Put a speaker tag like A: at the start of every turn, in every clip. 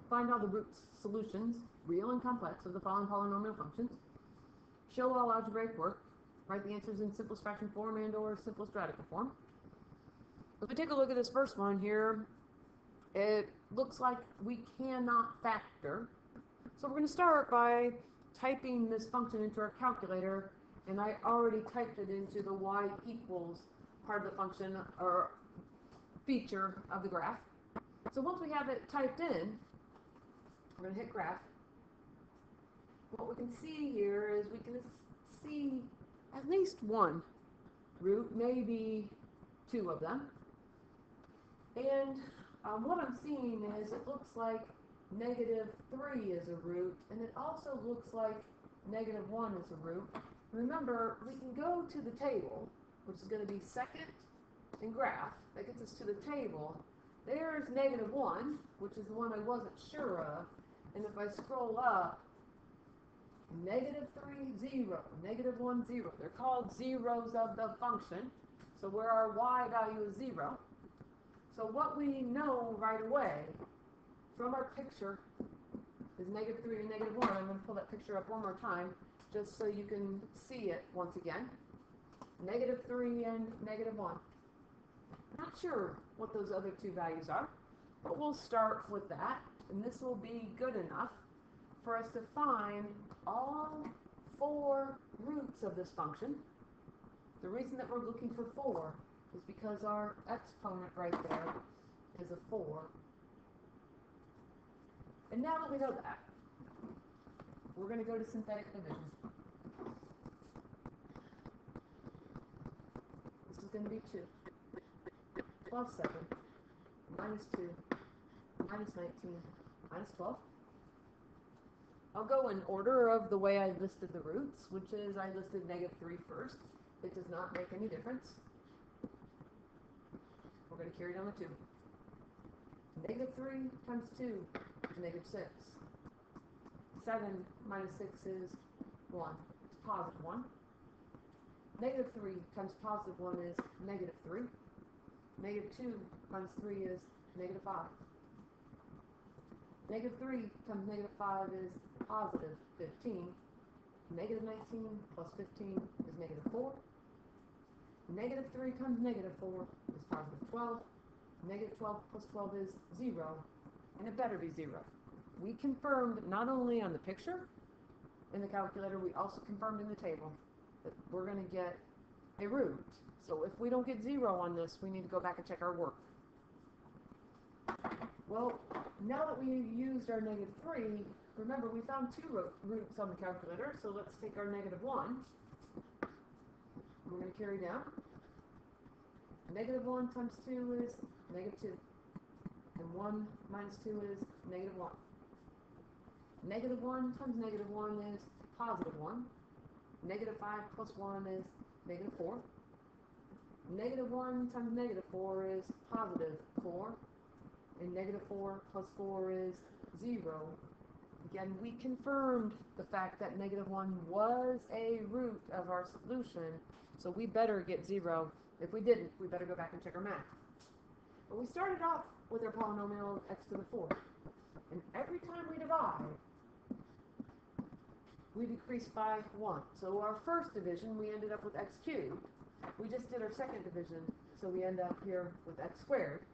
A: Find all the root solutions, real and complex, of the following polynomial functions. Show all algebraic work. Write the answers in simplest fraction form and or simplest radical form. If we take a look at this first one here, it looks like we cannot factor. So we're going to start by typing this function into our calculator, and I already typed it into the y equals part of the function or feature of the graph. So once we have it typed in, we're going to hit graph. What we can see here is we can see at least one root, maybe two of them. And what I'm seeing is it looks like -3 is a root, and it also looks like -1 is a root. Remember, we can go to the table, which is going to be second and graph. That gets us to the table. There's -1, which is the one I wasn't sure of. And if I scroll up, -3, 0, -1, 0. They're called zeros of the function. So where our y value is 0. So what we know right away from our picture is -3 and -1. I'm going to pull that picture up one more time just so you can see it once again. -3 and -1. Not sure what those other two values are, but we'll start with that, and this will be good enough for us to find all 4 roots of this function. The reason that we're looking for 4 is because our exponent right there is a 4. And now that we know that, we're going to go to synthetic division. This is going to be 2 plus 7 minus 2 minus 19 minus 12. I'll go in order of the way I listed the roots, which is I listed -3 first. It does not make any difference. We're going to carry down the 2. -3 times 2 is -6. 7 minus 6 is 1. It's +1. -3 times +1 is -3. -2 times 3 is -5. -3 times -5 is +15. -19 plus 15 is -4. -3 times -4 is +12. -12 plus 12 is 0, and it better be 0. We confirmed not only on the picture in the calculator, we also confirmed in the table that we're going to get a root. So if we don't get 0 on this, we need to go back and check our work. Well, now that we used our -3, remember we found 2 roots on the calculator, so let's take our -1. We're going to carry down. -1 times 2 is -2. And 1 minus 2 is -1. -1 times -1 is +1. -5 plus 1 is -4. -1 times -4 is +4. And -4 plus 4 is 0. Again, we confirmed the fact that -1 was a root of our solution, so we better get 0. If we didn't, we better go back and check our math. But we started off with our polynomial x to the 4th. And every time we divide, we decrease by 1. So our first division, we ended up with x cubed. We just did our second division, so we end up here with x squared.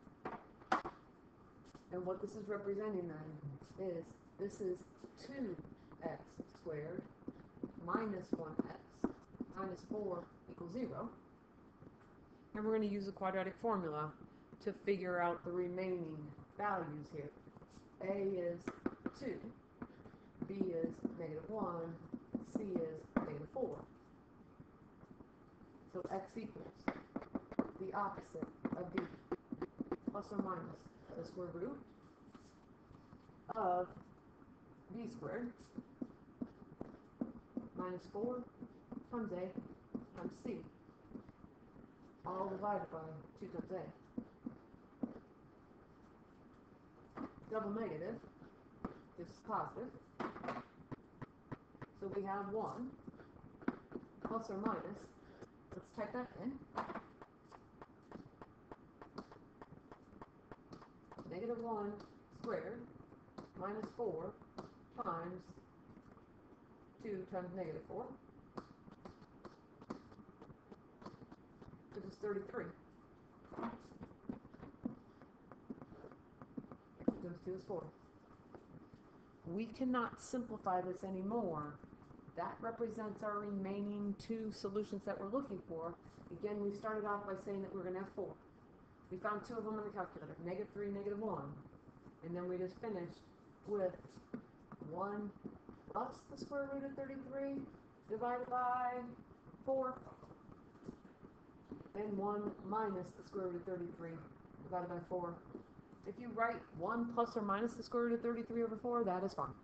A: And what this is representing then is this is 2x squared minus 1x minus 4 equals 0. And we're going to use the quadratic formula to figure out the remaining values here. A is 2, B is -1, C is -4. So x equals the opposite of b, plus or minus the square root of b squared minus 4 times a times c, all divided by 2 times a. Double negative is positive. So we have 1 plus or minus. Let's type that in. -1 squared minus 4 times 2 times negative 4, which is 33. X equals 2 is 4. We cannot simplify this anymore. That represents our remaining 2 solutions that we're looking for. Again, we started off by saying that we're going to have 4. We found 2 of them in the calculator, negative 3, negative 1. And then we just finished with 1 plus the square root of 33 divided by 4, and 1 minus the square root of 33 divided by 4. If you write 1 plus or minus the square root of 33 over 4, that is fine.